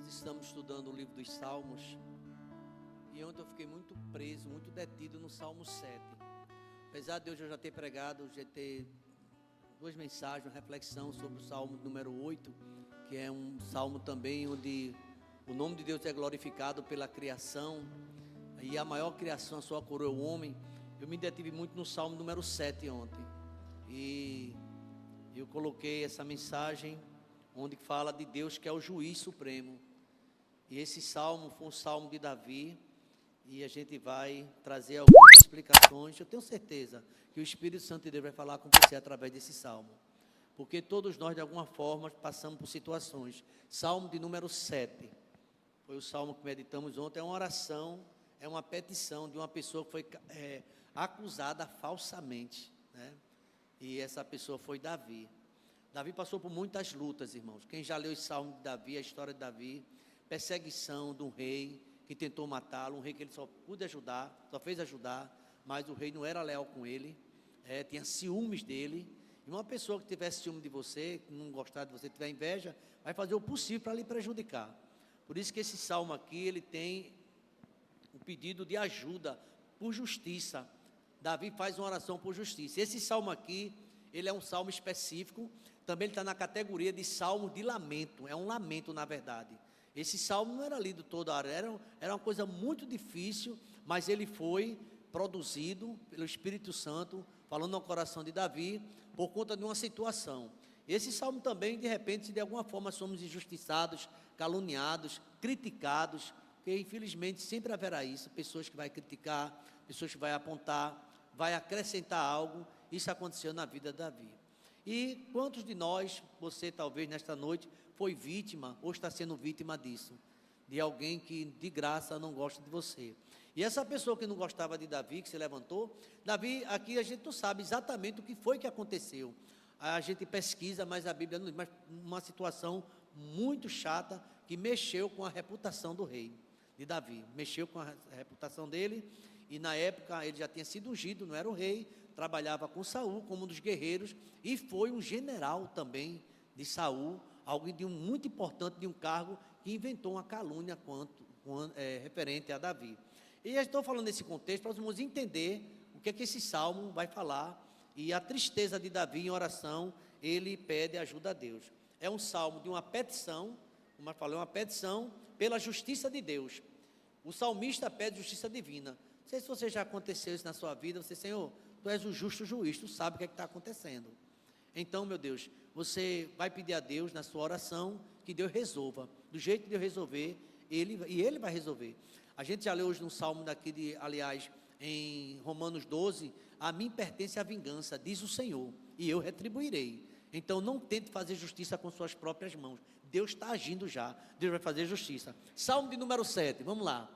Nós estamos estudando o livro dos Salmos e ontem eu fiquei muito preso, muito detido no Salmo 7. Apesar de hoje eu já ter pregado, já ter duas mensagens, uma reflexão sobre o Salmo número 8, que é um salmo também onde o nome de Deus é glorificado pela criação, e a maior criação, a sua coroa é o homem. Eu me detive muito no Salmo número 7 ontem, e eu coloquei essa mensagem onde fala de Deus que é o juiz supremo. E esse salmo foi um salmo de Davi, e a gente vai trazer algumas explicações. Eu tenho certeza que o Espírito Santo de Deus vai falar com você através desse salmo, porque todos nós de alguma forma passamos por situações. Salmo de número 7 foi o salmo que meditamos ontem. É uma oração, é uma petição de uma pessoa que foi acusada falsamente, né? E essa pessoa foi Davi. Davi passou por muitas lutas, irmãos. Quem já leu o salmo de Davi, a história de Davi, perseguição de um rei que tentou matá-lo, um rei que ele só pôde ajudar, só fez ajudar, mas o rei não era leal com ele, tinha ciúmes dele. E uma pessoa que tivesse ciúme de você, que não gostar de você, tiver inveja, vai fazer o possível para lhe prejudicar. Por isso que esse salmo aqui, ele tem um pedido de ajuda por justiça. Davi faz uma oração por justiça. Esse salmo aqui, ele é um salmo específico, também ele está na categoria de salmo de lamento, é um lamento na verdade. Esse salmo não era lido toda hora, era uma coisa muito difícil, mas ele foi produzido pelo Espírito Santo, falando no coração de Davi, por conta de uma situação. Esse salmo também, de repente, se de alguma forma somos injustiçados, caluniados, criticados, porque infelizmente sempre haverá isso, pessoas que vão criticar, pessoas que vão apontar, vai acrescentar algo. Isso aconteceu na vida de Davi. E quantos de nós, você talvez nesta noite, foi vítima ou está sendo vítima disso? De alguém que de graça não gosta de você. E essa pessoa que não gostava de Davi, que se levantou, Davi, aqui a gente não sabe exatamente o que foi que aconteceu. A gente pesquisa, mas a Bíblia não diz, mas uma situação muito chata que mexeu com a reputação do rei, de Davi. Mexeu com a reputação dele, e na época ele já tinha sido ungido, não era o rei, trabalhava com Saul como um dos guerreiros, e foi um general também de Saul, alguém muito importante, de um cargo, que inventou uma calúnia referente a Davi. E eu estou falando nesse contexto para os irmãos entender o que é que esse salmo vai falar, e a tristeza de Davi em oração, ele pede ajuda a Deus. É um salmo de uma petição, como eu falei, uma petição pela justiça de Deus. O salmista pede justiça divina. Não sei se você já aconteceu isso na sua vida, você, Senhor, Tu és o justo juiz, Tu sabe o que é que está acontecendo. Então, meu Deus, você vai pedir a Deus na sua oração que Deus resolva, do jeito de Deus resolver, Ele vai resolver. A gente já leu hoje num salmo daqui, aliás, em Romanos 12, a mim pertence a vingança, diz o Senhor, e eu retribuirei. Então não tente fazer justiça com suas próprias mãos, Deus está agindo já, Deus vai fazer justiça. Salmo de número 7, vamos lá.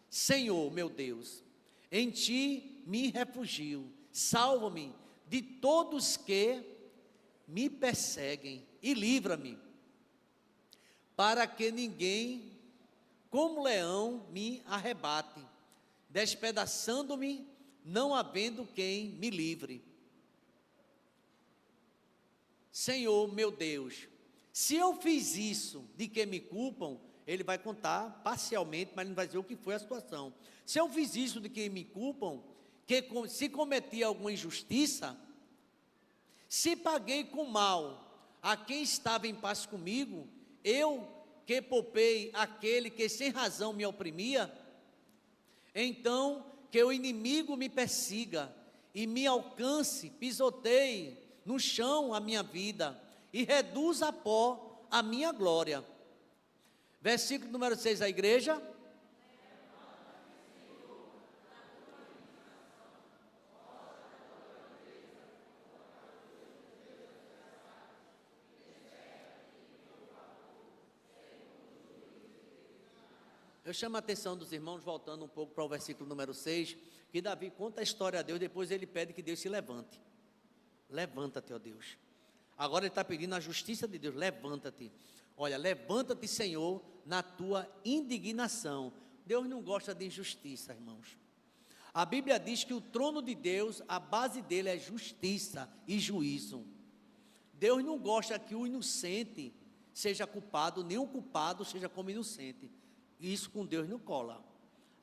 Senhor, meu Deus, em Ti me refugio, salva-me de todos que me perseguem e livra-me, para que ninguém, como leão, me arrebate, despedaçando-me, não havendo quem me livre. Senhor, meu Deus, se eu fiz isso, de que me culpam, ele vai contar parcialmente, mas não vai dizer o que foi a situação. Se eu fiz isso de que me culpam, se cometi alguma injustiça, se paguei com mal a quem estava em paz comigo, eu que poupei aquele que sem razão me oprimia, então que o inimigo me persiga e me alcance, pisoteie no chão a minha vida e reduza a pó a minha glória. Versículo número 6, a igreja. Eu chamo a atenção dos irmãos, voltando um pouco para o versículo número 6, que Davi conta a história a Deus, depois ele pede que Deus se levante. Levanta-te, ó Deus. Agora ele está pedindo a justiça de Deus, levanta-te. Olha, levanta-te, Senhor, na tua indignação. Deus não gosta de injustiça, irmãos. A Bíblia diz que o trono de Deus, a base dele é justiça e juízo. Deus não gosta que o inocente seja culpado, nenhum culpado seja como inocente. Isso com Deus não cola.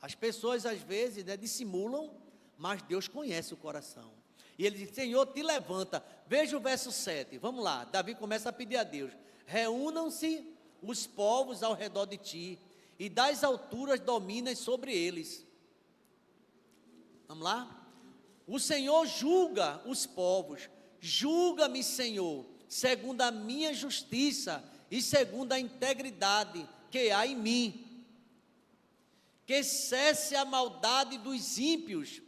As pessoas às vezes, né, dissimulam, mas Deus conhece o coração. E ele diz: Senhor, te levanta. Veja o verso 7, vamos lá. Davi começa a pedir a Deus: reúnam-se os povos ao redor de ti, e das alturas dominas sobre eles. Vamos lá? O Senhor julga os povos. Julga-me, Senhor, segundo a minha justiça e segundo a integridade que há em mim. Que cesse a maldade dos ímpios,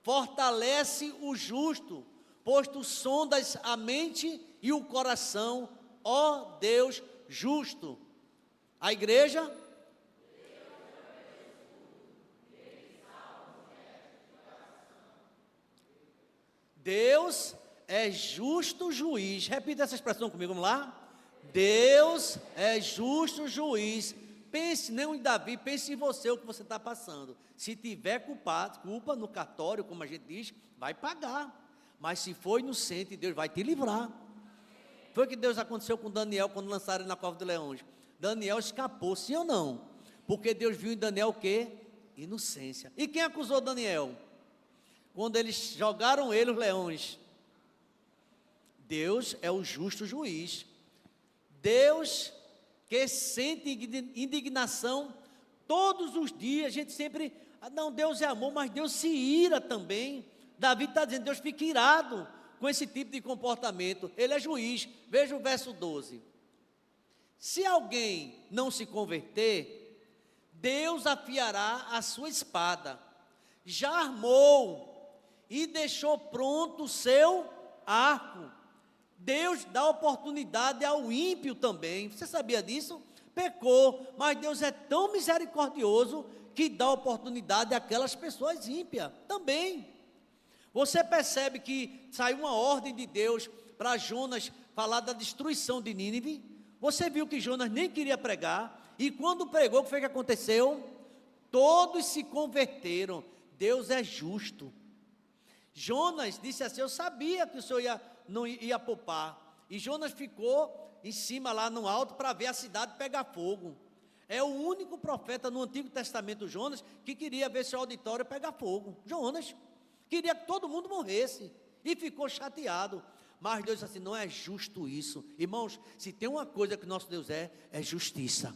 fortalece o justo, pois tu sondas a mente e o coração, ó Deus justo. A igreja? Deus é justo juiz. Repita essa expressão comigo, vamos lá? Deus é justo juiz. Pense não em Davi, pense em você, o que você está passando. Se tiver culpa no cartório, como a gente diz, vai pagar. Mas se for inocente, Deus vai te livrar. Foi o que Deus aconteceu com Daniel quando lançaram ele na cova de leões. Daniel escapou, sim ou não? Porque Deus viu em Daniel o quê? Inocência. E quem acusou Daniel? Quando eles jogaram ele os leões. Deus é o justo juiz. Deus que sente indignação todos os dias. A gente sempre, não, Deus é amor, mas Deus se ira também. Davi está dizendo: Deus fica irado com esse tipo de comportamento. Ele é juiz. Veja o verso 12. Se alguém não se converter, Deus afiará a sua espada. Já armou e deixou pronto o seu arco. Deus dá oportunidade ao ímpio também. Você sabia disso? Pecou, mas Deus é tão misericordioso que dá oportunidade àquelas pessoas ímpias também. Você percebe que saiu uma ordem de Deus para Jonas falar da destruição de Nínive? Você viu que Jonas nem queria pregar, e quando pregou, o que foi que aconteceu? Todos se converteram. Deus é justo. Jonas disse assim: eu sabia que o Senhor não ia poupar. E Jonas ficou em cima lá no alto para ver a cidade pegar fogo. É o único profeta no Antigo Testamento, Jonas, que queria ver seu auditório pegar fogo. Jonas queria que todo mundo morresse e ficou chateado. Mas Deus disse assim: não é justo isso. Irmãos, se tem uma coisa que nosso Deus é justiça.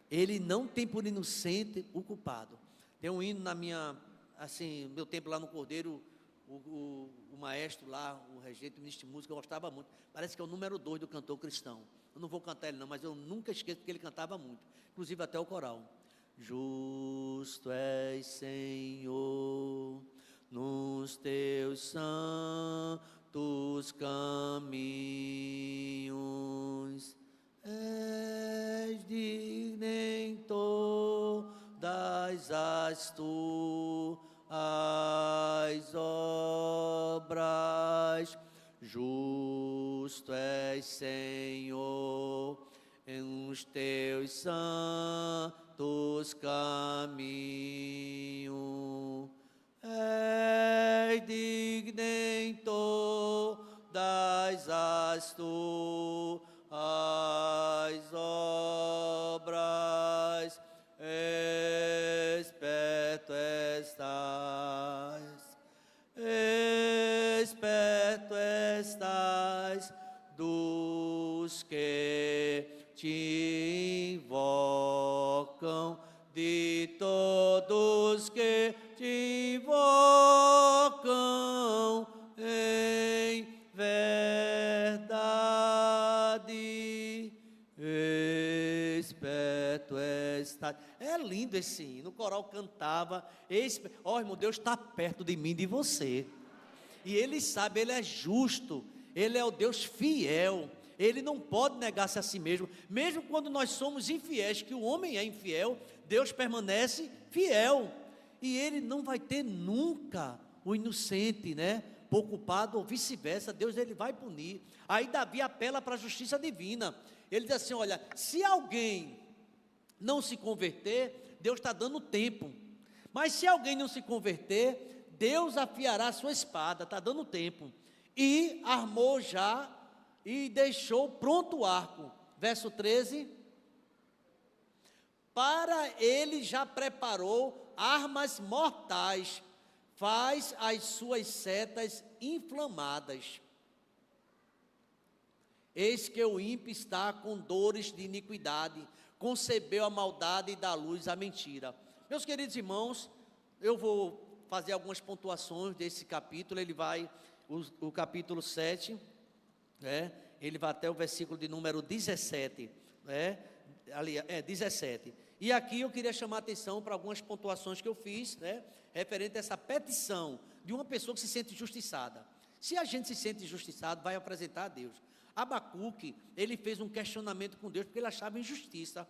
Ele não tem por inocente o culpado. Tem um hino na minha, assim, meu tempo lá no Cordeiro, o maestro lá, o regente, o ministro de música, eu gostava muito. Parece que é o número 2 do cantor cristão. Eu não vou cantar ele não, mas eu nunca esqueço que ele cantava muito. Inclusive até o coral. Justo és, Senhor, nos teus santos caminhos. És digno em todas as tuas obras. Justo és, Senhor, em os teus santos caminhos. És digno em todas as tuas obras. Esperto estás dos que te invocam, de todos que te invocam em verdade. Esperto estás. É lindo esse hino. O coral cantava: ó, irmão, Deus está perto de mim e de você. E Ele sabe, Ele é justo, Ele é o Deus fiel. Ele não pode negar-se a si mesmo. Mesmo quando nós somos infiéis, que o homem é infiel, Deus permanece fiel. E Ele não vai ter nunca o inocente, né, por culpado, ou vice-versa. Deus, Ele vai punir. Aí Davi apela para a justiça divina. Ele diz assim: olha, se alguém não se converter, Deus está dando tempo. Mas se alguém não se converter, Deus afiará a sua espada. Está dando tempo. E armou já e deixou pronto o arco. verso 13. Para ele já preparou armas mortais, faz as suas setas inflamadas. Eis que o ímpio está com dores de iniquidade, concebeu a maldade e dá luz à mentira. Meus queridos irmãos, eu vou fazer algumas pontuações desse capítulo. Ele vai, o capítulo 7, ele vai até o versículo de número 17, 17. E aqui eu queria chamar a atenção para algumas pontuações que eu fiz, referente a essa petição de uma pessoa que se sente injustiçada. Se a gente se sente injustiçado, vai apresentar a Deus. Abacuque, ele fez um questionamento com Deus, porque ele achava injustiça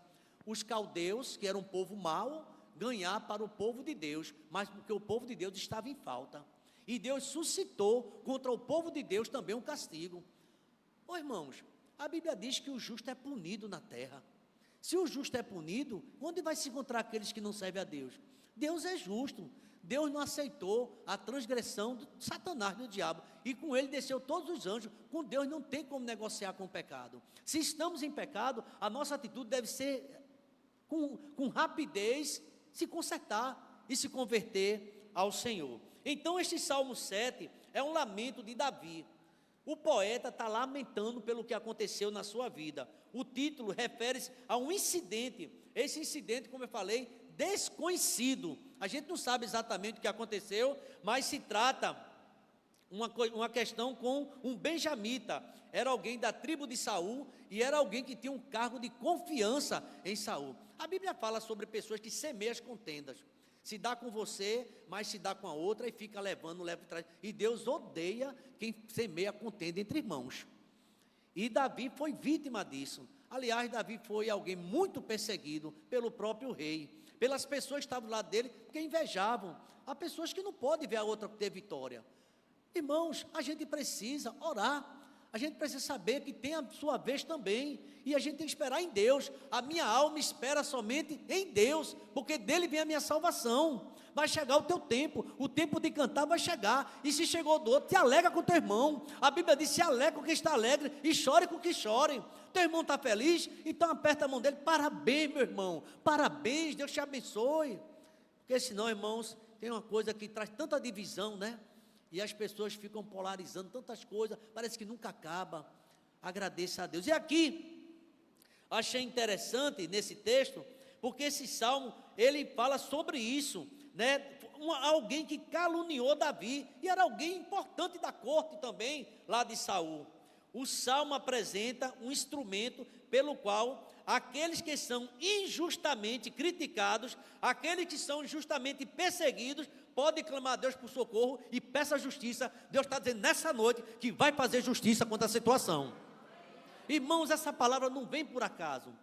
os caldeus, que eram um povo mau, ganhar para o povo de Deus, mas porque o povo de Deus estava em falta. E Deus suscitou contra o povo de Deus também um castigo. Irmãos, a Bíblia diz que o justo é punido na terra. Se o justo é punido, onde vai se encontrar aqueles que não servem a Deus? Deus é justo. Deus não aceitou a transgressão do Satanás, do diabo, e com ele desceu todos os anjos. Com Deus não tem como negociar com o pecado. Se estamos em pecado, a nossa atitude deve ser com rapidez, se consertar e se converter ao Senhor. Então este Salmo 7 é um lamento de Davi. O poeta está lamentando pelo que aconteceu na sua vida. O título refere-se a um incidente. Esse incidente, como eu falei, desconhecido. A gente não sabe exatamente o que aconteceu, mas se trata uma questão com um benjamita. Era alguém da tribo de Saul e era alguém que tinha um cargo de confiança em Saul. A Bíblia fala sobre pessoas que semeiam as contendas. Se dá com você, mas se dá com a outra e fica leva atrás. E Deus odeia quem semeia contenda entre irmãos. E Davi foi vítima disso. Aliás, Davi foi alguém muito perseguido pelo próprio rei, pelas pessoas que estavam do lado dele, porque invejavam. Há pessoas que não podem ver a outra ter vitória. Irmãos, a gente precisa orar. A gente precisa saber que tem a sua vez também, e a gente tem que esperar em Deus. A minha alma espera somente em Deus, porque dele vem a minha salvação. Vai chegar o teu tempo, o tempo de cantar vai chegar, e se chegou do outro, te alegra com teu irmão. A Bíblia diz, se alegra com quem está alegre, e chore com quem chore. Teu irmão está feliz, então aperta a mão dele, parabéns meu irmão, parabéns, Deus te abençoe. Porque senão, irmãos, tem uma coisa que traz tanta divisão, e as pessoas ficam polarizando tantas coisas, parece que nunca acaba. Agradeça a Deus. E aqui, achei interessante nesse texto, porque esse salmo, ele fala sobre isso, alguém que caluniou Davi, e era alguém importante da corte também, lá de Saul. O salmo apresenta um instrumento pelo qual aqueles que são injustamente criticados, aqueles que são injustamente perseguidos, podem clamar a Deus por socorro e peça justiça. Deus está dizendo nessa noite que vai fazer justiça contra a situação. Irmãos, essa palavra não vem por acaso.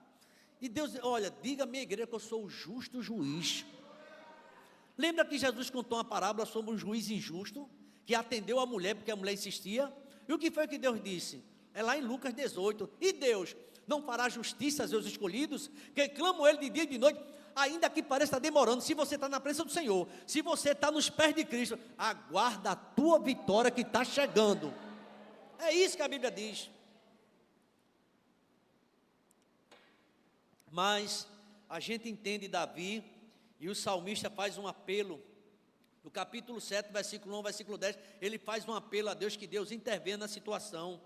E Deus, olha, diga à minha igreja que eu sou o justo juiz. Lembra que Jesus contou uma parábola sobre um juiz injusto, que atendeu a mulher porque a mulher insistia? E o que foi que Deus disse? É lá em Lucas 18. E Deus não fará justiça aos seus escolhidos, que clamam ele de dia e de noite, ainda que pareça estar demorando. Se você está na presença do Senhor, se você está nos pés de Cristo, aguarda a tua vitória que está chegando. É isso que a Bíblia diz. Mas a gente entende Davi, e o salmista faz um apelo. No capítulo 7, versículo 1, versículo 10, ele faz um apelo a Deus, que Deus intervenha na situação.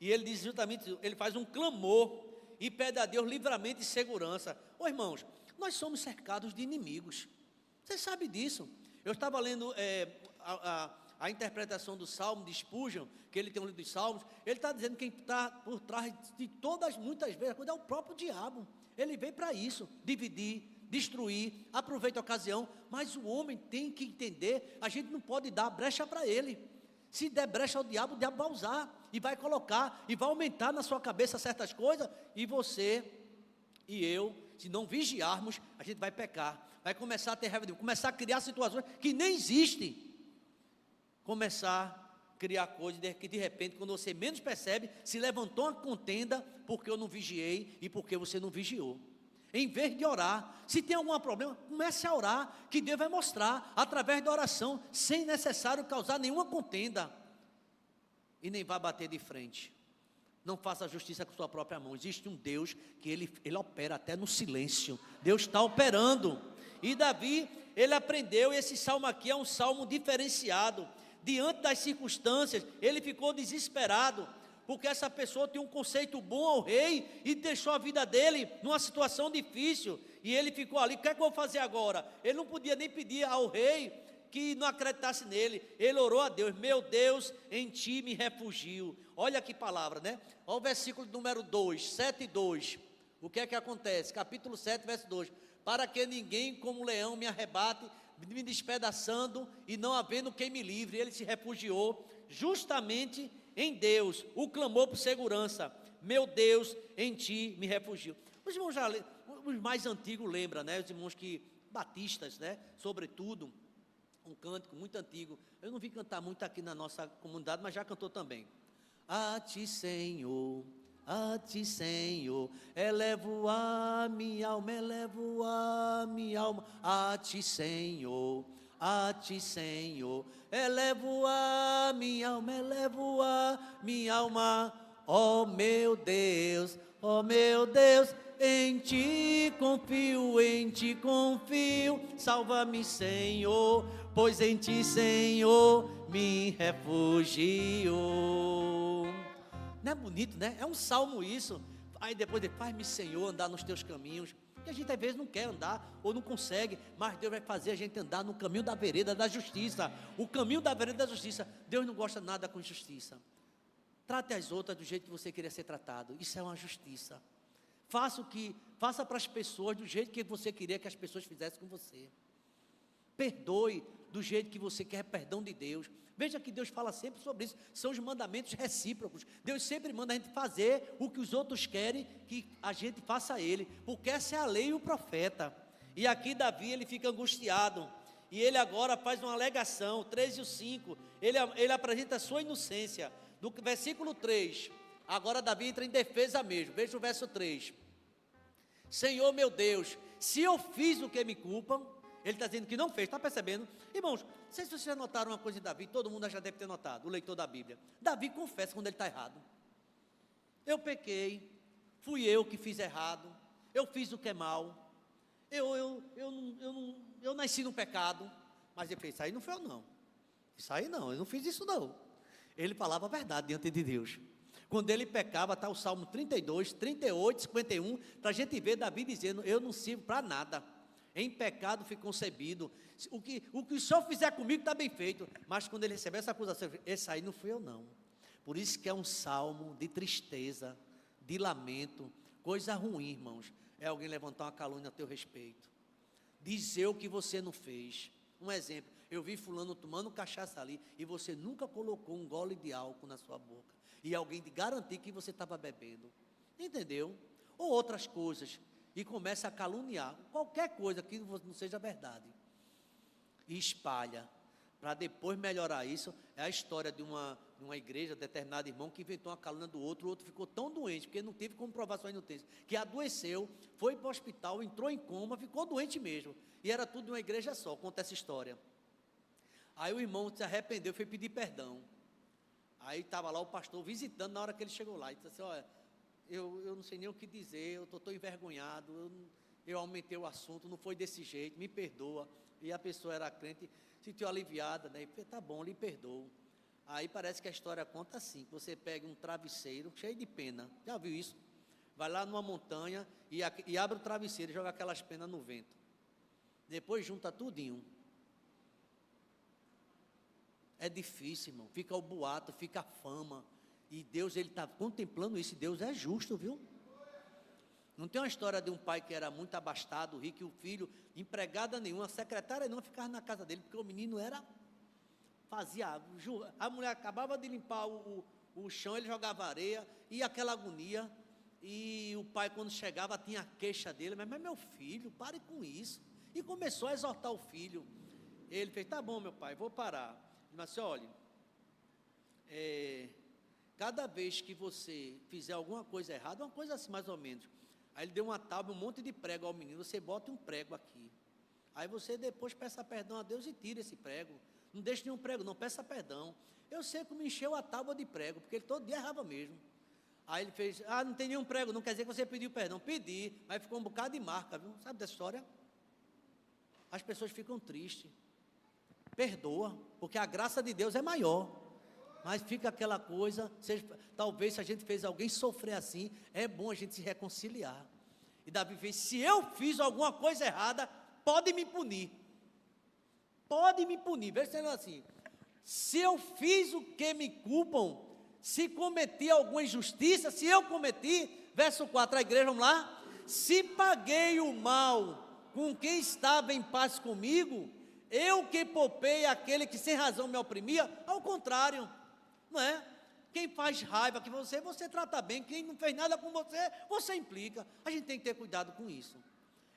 E ele diz justamente, ele faz um clamor e pede a Deus livramento e segurança. Irmãos, nós somos cercados de inimigos. Você sabe disso. Eu estava lendo a interpretação do Salmo de Spurgeon, que ele tem um livro dos Salmos. Ele está dizendo que quem está por trás de todas, muitas vezes, é o próprio diabo. Ele veio para isso, dividir, destruir, aproveita a ocasião. Mas o homem tem que entender, a gente não pode dar brecha para ele. Se der brecha ao diabo, o diabo vai usar, e vai colocar, e vai aumentar na sua cabeça certas coisas, e você e eu, se não vigiarmos, a gente vai pecar, vai começar a ter raiva de Deus, começar a criar situações que nem existem, começar a criar coisas que de repente, quando você menos percebe, se levantou uma contenda, porque eu não vigiei, e porque você não vigiou. Em vez de orar, se tem algum problema, comece a orar, que Deus vai mostrar, através da oração, sem necessário causar nenhuma contenda, e nem vai bater de frente. Não faça justiça com sua própria mão. Existe um Deus que ele opera até no silêncio. Deus está operando. E Davi, ele aprendeu, e esse salmo aqui é um salmo diferenciado. Diante das circunstâncias, ele ficou desesperado, porque essa pessoa tinha um conceito bom ao rei e deixou a vida dele numa situação difícil. E ele ficou ali, o que é que eu vou fazer agora? Ele não podia nem pedir ao rei que não acreditasse nele. Ele orou a Deus: meu Deus, em ti me refugio. Olha que palavra, né? Olha o versículo número 2, 7 e 2. O que é que acontece? Capítulo 7, verso 2. Para que ninguém como leão me arrebate, me despedaçando, e não havendo quem me livre. Ele se refugiou justamente em Deus. O clamou por segurança: meu Deus, em ti me refugio. Os irmãos os mais antigos lembram, né? Os irmãos que, batistas, né? Sobretudo, um cântico muito antigo. Eu não vi cantar muito aqui na nossa comunidade, mas já cantou também. A ti, Senhor, elevo a minha alma, elevo a minha alma. A ti, Senhor, elevo a minha alma, elevo a minha alma. Ó meu Deus, em ti confio, salva-me, Senhor, pois em ti, Senhor, me refugio. Não é bonito, né? É um salmo isso. Aí depois ele: faz-me, Senhor, andar nos teus caminhos. Que a gente às vezes não quer andar ou não consegue, mas Deus vai fazer a gente andar no caminho da vereda da justiça. O caminho da vereda da justiça. Deus não gosta nada com injustiça. Trate as outras do jeito que você queria ser tratado. Isso é uma justiça. Faça para as pessoas do jeito que você queria que as pessoas fizessem com você. Perdoe do jeito que você quer perdão de Deus. Veja que Deus fala sempre sobre isso. São os mandamentos recíprocos. Deus sempre manda a gente fazer o que os outros querem que a gente faça a Ele, porque essa é a lei e o profeta. E aqui Davi, ele fica angustiado, e ele agora faz uma alegação. 3 e 5, ele apresenta a sua inocência. Do versículo 3, agora Davi entra em defesa mesmo. Veja o verso 3. Senhor meu Deus, se eu fiz o que me culpam. Ele está dizendo que não fez, está percebendo? Irmãos, não sei se vocês já notaram uma coisa de Davi, todo mundo já deve ter notado, o leitor da Bíblia. Davi confessa quando ele está errado. Eu pequei, fui eu que fiz errado, eu fiz o que é mal, eu nasci no pecado, mas ele fez: isso aí não foi eu não, isso aí não, eu não fiz isso não. Ele falava a verdade diante de Deus. Quando ele pecava, está o Salmo 32, 38, 51, para a gente ver Davi dizendo: eu não sirvo para nada. Em pecado fui concebido. O que o Senhor fizer comigo está bem feito. Mas quando ele recebeu essa acusação, esse aí não fui eu não. Por isso que é um salmo de tristeza, de lamento. Coisa ruim, irmãos, é alguém levantar uma calúnia a teu respeito, dizer o que você não fez. Um exemplo: eu vi fulano tomando cachaça ali, e você nunca colocou um gole de álcool na sua boca, e alguém te garantir que você estava bebendo. Entendeu? Ou outras coisas. E começa a caluniar qualquer coisa que não seja verdade, e espalha, para depois melhorar isso. É a história de uma igreja, determinado irmão que inventou uma calúnia do outro. O outro ficou tão doente, porque não teve como provar sua inocência, que adoeceu, foi para o hospital, entrou em coma, ficou doente mesmo, e era tudo de uma igreja só. Conta essa história. Aí o irmão se arrependeu, foi pedir perdão. Aí estava lá o pastor visitando, na hora que ele chegou lá, e disse assim: olha, eu não sei nem o que dizer, eu estou tão envergonhado, eu aumentei o assunto, não foi desse jeito, me perdoa. E a pessoa era crente, se sentiu aliviada, né? E falei: tá bom, lhe perdoo. Aí parece que a história conta assim: que você pega um travesseiro cheio de pena, já viu isso? Vai lá numa montanha e abre o travesseiro e joga aquelas penas no vento. Depois junta tudinho. É difícil, irmão, fica o boato, fica a fama. E Deus, ele está contemplando isso. E Deus é justo, viu? Não tem uma história de um pai que era muito abastado, rico, e o filho, empregada nenhuma, secretária nenhuma, ficava na casa dele, porque o menino a mulher acabava de limpar o chão, ele jogava areia, e aquela agonia. E o pai, quando chegava, tinha a queixa dele: mas meu filho, pare com isso. E começou a exortar o filho. Ele fez: tá bom, meu pai, vou parar. Ele disse: olha, cada vez que você fizer alguma coisa errada, uma coisa assim mais ou menos, aí ele deu uma tábua, um monte de prego ao menino: você bota um prego aqui, aí você depois peça perdão a Deus e tira esse prego, não deixe nenhum prego não, peça perdão. Eu sei que me encheu a tábua de prego, porque ele todo dia errava mesmo. Aí ele fez, não tem nenhum prego, não quer dizer que você pediu perdão. Pedi, mas ficou um bocado de marca, viu? Sabe dessa história? As pessoas ficam tristes. Perdoa, porque a graça de Deus é maior. Mas fica aquela coisa, talvez se a gente fez alguém sofrer assim, é bom a gente se reconciliar. E Davi fez, se eu fiz alguma coisa errada, pode me punir. Pode me punir. Veja sendo assim, se eu fiz o que me culpam, se cometi alguma injustiça, se eu cometi, verso 4, a igreja, vamos lá, se paguei o mal com quem estava em paz comigo, eu que poupei aquele que sem razão me oprimia, ao contrário, não é? Quem faz raiva que você trata bem, quem não fez nada com você implica. A gente tem que ter cuidado com isso.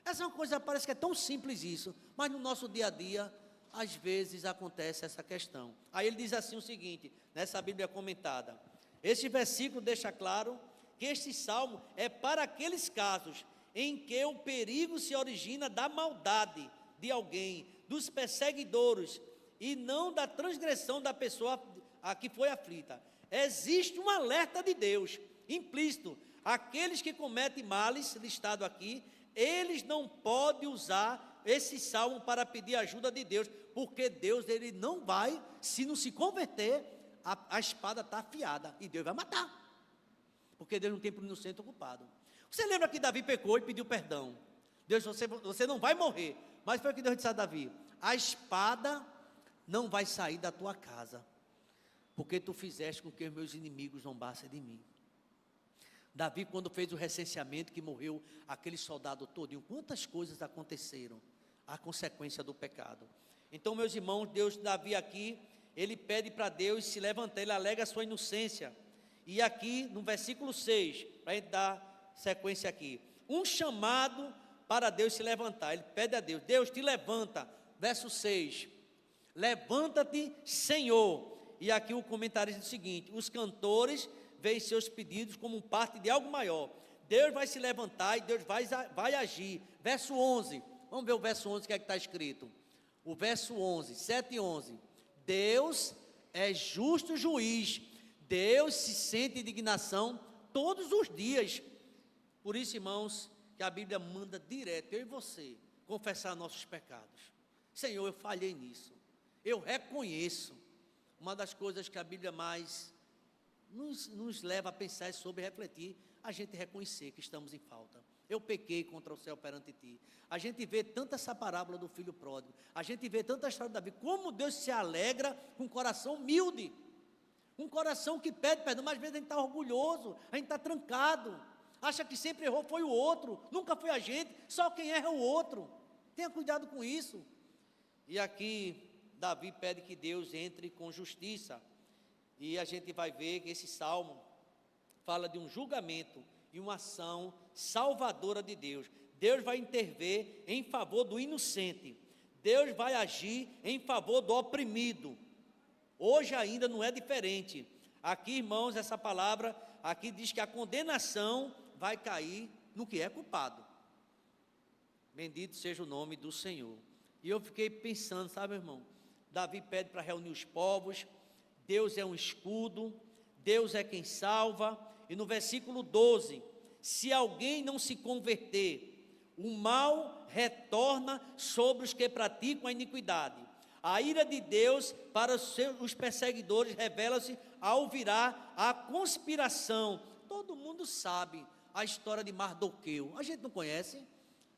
Essa é uma coisa, parece que é tão simples isso, mas no nosso dia a dia, às vezes acontece essa questão. Aí ele diz assim o seguinte, nessa Bíblia comentada, este versículo deixa claro que este salmo é para aqueles casos em que o perigo se origina da maldade de alguém, dos perseguidores, e não da transgressão da pessoa a que foi aflita. Existe um alerta de Deus, implícito. Aqueles que cometem males, listado aqui, eles não podem usar esse salmo para pedir ajuda de Deus, porque Deus, ele não vai, se não se converter, a espada está afiada, e Deus vai matar, porque Deus não tem por inocente ocupado. Você lembra que Davi pecou e pediu perdão? Deus, você não vai morrer, mas foi o que Deus disse a Davi, a espada não vai sair da tua casa, porque tu fizeste com que os meus inimigos zombassem de mim. Davi, quando fez o recenseamento, que morreu aquele soldado todinho, quantas coisas aconteceram, a consequência do pecado. Então, meus irmãos, Davi aqui, ele pede para Deus se levantar, ele alega a sua inocência, e aqui, no versículo 6, para a gente dar sequência aqui, um chamado para Deus se levantar, ele pede a Deus, Deus te levanta, verso 6, levanta-te, Senhor. E aqui o comentarista diz o seguinte, os cantores veem seus pedidos como parte de algo maior, Deus vai se levantar e Deus vai agir. Verso 11, vamos ver o verso 11, o que é que está escrito, o verso 11, 7 e 11, Deus é justo juiz, Deus se sente indignação todos os dias, por isso, irmãos, que a Bíblia manda direto, eu e você, confessar nossos pecados. Senhor, eu falhei nisso, eu reconheço. Uma das coisas que a Bíblia mais nos leva a pensar sobre refletir, a gente reconhecer que estamos em falta. Eu pequei contra o céu perante ti. A gente vê tanta essa parábola do filho pródigo, a gente vê tanta história da Bíblia, como Deus se alegra com um coração humilde, um coração que pede perdão, mas às vezes a gente está orgulhoso, a gente está trancado, acha que sempre errou foi o outro, nunca foi a gente, só quem erra é o outro. Tenha cuidado com isso. E aqui Davi pede que Deus entre com justiça, e a gente vai ver que esse salmo fala de um julgamento e uma ação salvadora de Deus. Deus vai intervir em favor do inocente, Deus vai agir em favor do oprimido. Hoje ainda não é diferente. Aqui, irmãos, essa palavra aqui diz que a condenação vai cair no que é culpado. Bendito seja o nome do Senhor. E eu fiquei pensando, sabe, irmão, Davi pede para reunir os povos, Deus é um escudo, Deus é quem salva, e no versículo 12, se alguém não se converter, o mal retorna sobre os que praticam a iniquidade. A ira de Deus para os perseguidores revela-se ao virar a conspiração. Todo mundo sabe a história de Mardoqueu, a gente não conhece?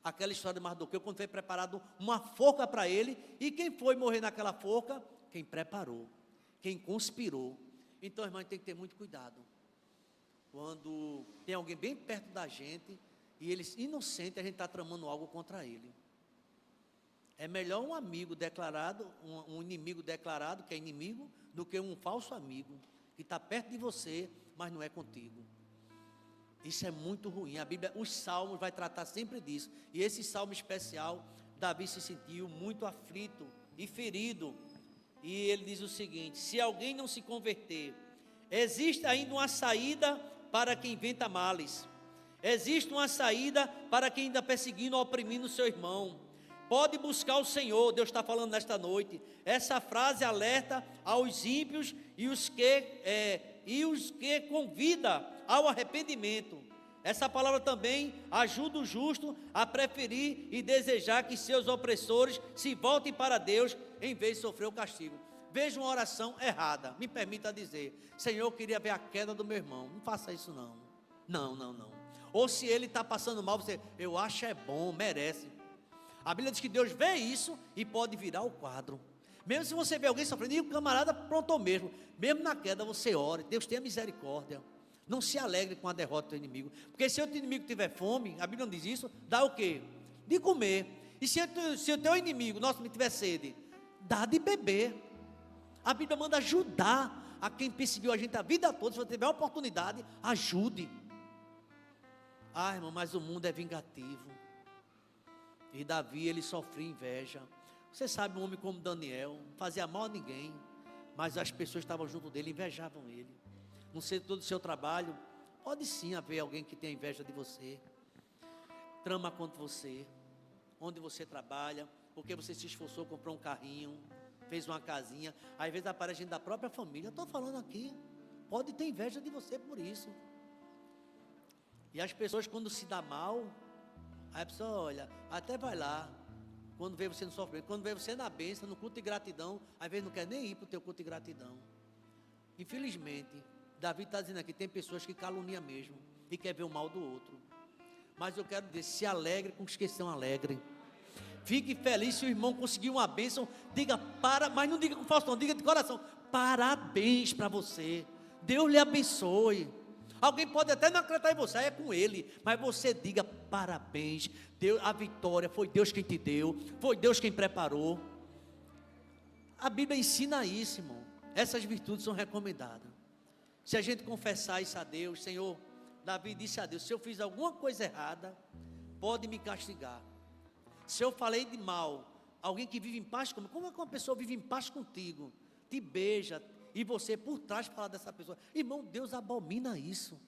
Aquela história de Mardoqueu, quando foi preparado uma forca para ele, e quem foi morrer naquela forca? Quem preparou, quem conspirou. Então, irmão, a gente tem que ter muito cuidado, quando tem alguém bem perto da gente, e ele inocente, a gente está tramando algo contra ele. É melhor um amigo declarado, um inimigo declarado, que é inimigo, do que um falso amigo, que está perto de você, mas não é contigo. Isso é muito ruim. A Bíblia, os salmos vai tratar sempre disso. E esse salmo especial, Davi se sentiu muito aflito e ferido. E ele diz o seguinte: se alguém não se converter, existe ainda uma saída para quem inventa males. Existe uma saída para quem está perseguindo ou oprimindo o seu irmão. Pode buscar o Senhor. Deus está falando nesta noite. Essa frase alerta aos ímpios e os que convida ao arrependimento. Essa palavra também ajuda o justo a preferir e desejar que seus opressores se voltem para Deus em vez de sofrer o castigo. Veja uma oração errada, me permita dizer: Senhor, eu queria ver a queda do meu irmão. Não faça isso não. Não. Ou se ele está passando mal, você, eu acho é bom, merece. A Bíblia diz que Deus vê isso e pode virar o quadro. Mesmo se você vê alguém sofrendo, e o camarada pronto mesmo, mesmo na queda você ore, Deus tenha misericórdia. Não se alegre com a derrota do inimigo, porque se o teu inimigo tiver fome, a Bíblia não diz isso, dá o quê? De comer. E se o teu inimigo, nosso, tiver sede, dá de beber. A Bíblia manda ajudar a quem perseguiu a gente a vida toda. Se você tiver a oportunidade, ajude. Ah, irmão, mas o mundo é vingativo. E Davi, ele sofria inveja. Você sabe, um homem como Daniel, não fazia mal a ninguém, mas as pessoas que estavam junto dele invejavam ele. No setor do seu trabalho, pode sim haver alguém que tenha inveja de você, trama contra você, onde você trabalha, porque você se esforçou, comprou um carrinho, fez uma casinha, às vezes aparece gente da própria família. Eu estou falando aqui, pode ter inveja de você por isso. E as pessoas, quando se dá mal, aí a pessoa olha, até vai lá, quando vê você no sofrimento, quando vê você na bênção, no culto de gratidão, às vezes não quer nem ir para o teu culto de gratidão. Infelizmente, Davi está dizendo aqui, tem pessoas que caluniam mesmo, e quer ver o mal do outro. Mas eu quero dizer, se alegre com os que estão alegres. Fique feliz se o irmão conseguiu uma bênção, diga mas não diga com falso não, diga de coração, parabéns para você, Deus lhe abençoe. Alguém pode até não acreditar em você, é com ele, mas você diga parabéns, Deus, a vitória foi Deus quem te deu, foi Deus quem preparou. A Bíblia ensina isso, irmão. Essas virtudes são recomendadas. Se a gente confessar isso a Deus, Senhor, Davi disse a Deus, se eu fiz alguma coisa errada, pode me castigar. Se eu falei de mal, alguém que vive em paz comigo, como é que uma pessoa vive em paz contigo, te beija, e você por trás fala dessa pessoa? Irmão, Deus abomina isso.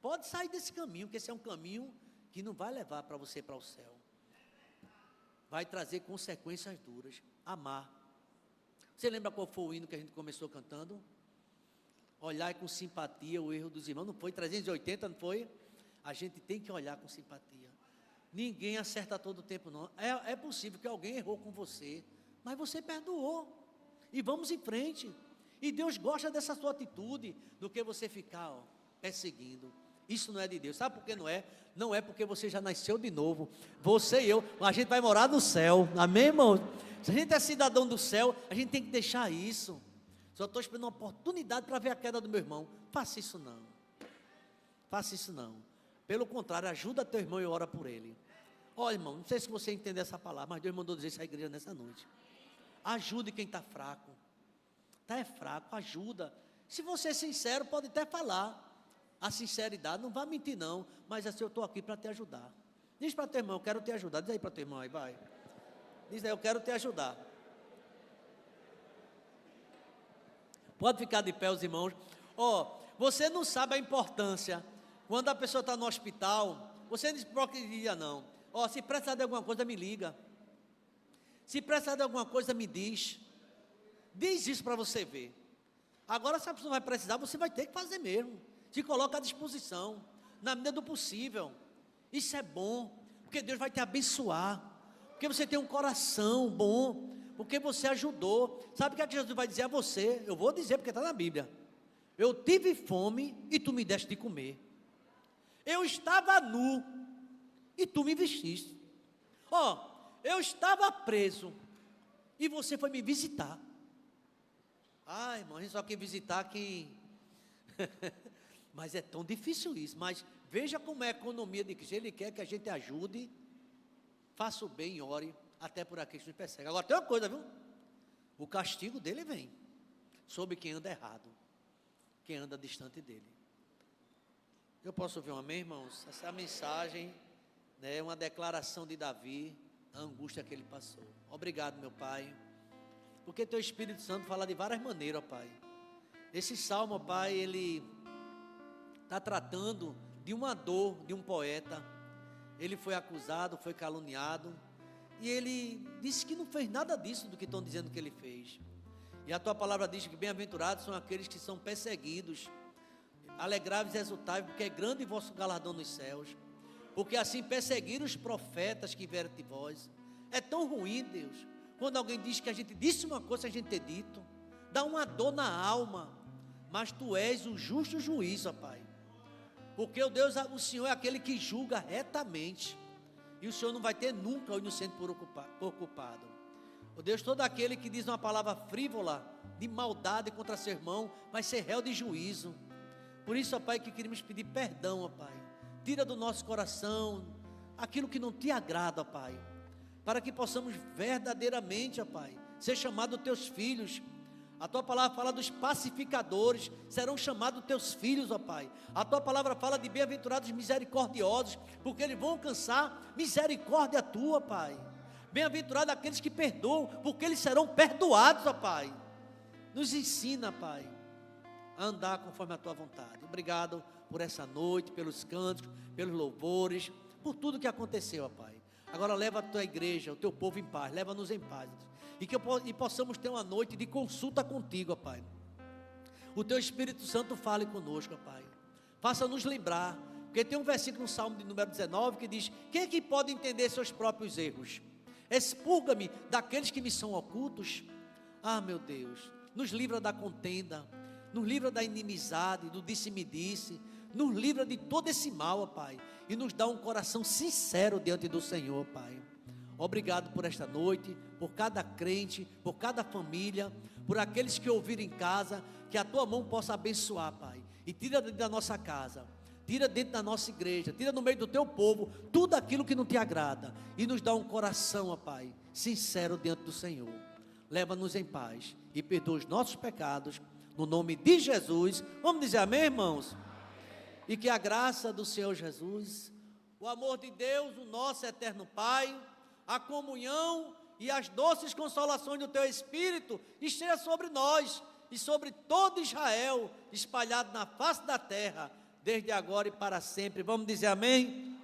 Pode sair desse caminho, porque esse é um caminho que não vai levar para você para o céu. Vai trazer consequências duras. Amar. Você lembra qual foi o hino que a gente começou cantando? Olhar com simpatia o erro dos irmãos. Não foi 380, não foi? A gente tem que olhar com simpatia. Ninguém acerta todo o tempo, não. É possível que alguém errou com você, mas você perdoou. E vamos em frente. E Deus gosta dessa sua atitude, do que você ficar perseguindo. Isso não é de Deus. Sabe por que não é? Não é porque você já nasceu de novo. Você e eu, a gente vai morar no céu. Amém, irmão? Se a gente é cidadão do céu, a gente tem que deixar isso. Só estou esperando uma oportunidade para ver a queda do meu irmão. Faça isso não. Faça isso não. Pelo contrário, ajuda teu irmão e ora por ele. Olha, irmão, não sei se você entende essa palavra, mas Deus mandou dizer isso à igreja nessa noite. Ajude quem está fraco. Está fraco, ajuda. Se você é sincero, pode até falar. A sinceridade, não vá mentir não, mas assim, eu estou aqui para te ajudar. Diz para teu irmão, eu quero te ajudar. Diz aí para teu irmão, aí vai. Diz aí, eu quero te ajudar. Pode ficar de pé os irmãos. Você não sabe a importância. Quando a pessoa está no hospital, você não hipocrisia não. Se precisar de alguma coisa, me liga. Se precisar de alguma coisa, me diz. Diz isso para você ver. Agora, se a pessoa vai precisar, você vai ter que fazer mesmo. Se coloca à disposição, na medida do possível. Isso é bom, porque Deus vai te abençoar. Porque você tem um coração bom, porque você ajudou. Sabe o que Jesus vai dizer a você? Eu vou dizer porque está na Bíblia. Eu tive fome e tu me deste de comer. Eu estava nu e tu me vestiste. Eu estava preso e você foi me visitar. Irmão, a gente só quer visitar quem... Mas é tão difícil isso. Mas veja como é a economia de Cristo. Ele quer que a gente ajude, faça o bem e ore, até por aqueles que nos perseguem. Agora tem uma coisa, viu? O castigo dele vem sobre quem anda errado, quem anda distante dele. Eu posso ouvir um amém, irmãos? Essa mensagem é uma declaração de Davi, a angústia que ele passou. Obrigado, meu Pai, porque teu Espírito Santo fala de várias maneiras, ó Pai. Esse salmo, ó Pai, ele está tratando de uma dor de um poeta. Ele foi acusado, foi caluniado, e ele disse que não fez nada disso do que estão dizendo que ele fez. E a tua palavra diz que bem-aventurados são aqueles que são perseguidos. alegrai-vos e exultai, porque é grande o vosso galardão nos céus, porque assim perseguiram os profetas que vieram de vós. É tão ruim, Deus, quando alguém diz que a gente disse uma coisa sem a gente ter dito, dá uma dor na alma, mas Tu és o justo juiz, ó Pai, porque o Deus, o Senhor é aquele que julga retamente, e o Senhor não vai ter nunca o inocente por culpado. O Deus, todo aquele que diz uma palavra frívola, de maldade contra seu irmão, vai ser réu de juízo. Por isso, ó Pai, que queremos pedir perdão, ó Pai, tira do nosso coração aquilo que não Te agrada, ó Pai, para que possamos verdadeiramente, ó Pai, ser chamados Teus filhos. A Tua palavra fala dos pacificadores, serão chamados Teus filhos, ó Pai. A Tua palavra fala de bem-aventurados misericordiosos, porque eles vão alcançar misericórdia Tua, Pai. Bem-aventurados aqueles que perdoam, porque eles serão perdoados, ó Pai. Nos ensina, Pai, a andar conforme a Tua vontade. Obrigado por essa noite, pelos cânticos, pelos louvores, por tudo que aconteceu, ó Pai. Agora leva a Tua igreja, o Teu povo em paz, leva-nos em paz, e possamos ter uma noite de consulta contigo, ó Pai. O Teu Espírito Santo fale conosco, ó Pai. Faça-nos lembrar, porque tem um versículo no Salmo de número 19 que diz: quem é que pode entender seus próprios erros? Expurga-me daqueles que me são ocultos. Ah, meu Deus, nos livra da contenda, nos livra da inimizade, do disse-me-disse, nos livra de todo esse mal, ó Pai, e nos dá um coração sincero diante do Senhor, Pai. Obrigado por esta noite, por cada crente, por cada família, por aqueles que ouviram em casa, que a Tua mão possa abençoar, Pai, e tira dentro da nossa casa, tira dentro da nossa igreja, tira no meio do Teu povo, tudo aquilo que não Te agrada, e nos dá um coração, ó Pai, sincero diante do Senhor. Leva-nos em paz, e perdoa os nossos pecados, no nome de Jesus. Vamos dizer amém, irmãos? E que a graça do Senhor Jesus, o amor de Deus, o nosso eterno Pai, a comunhão e as doces consolações do Teu Espírito esteja sobre nós e sobre todo Israel, espalhado na face da terra, desde agora e para sempre. Vamos dizer amém?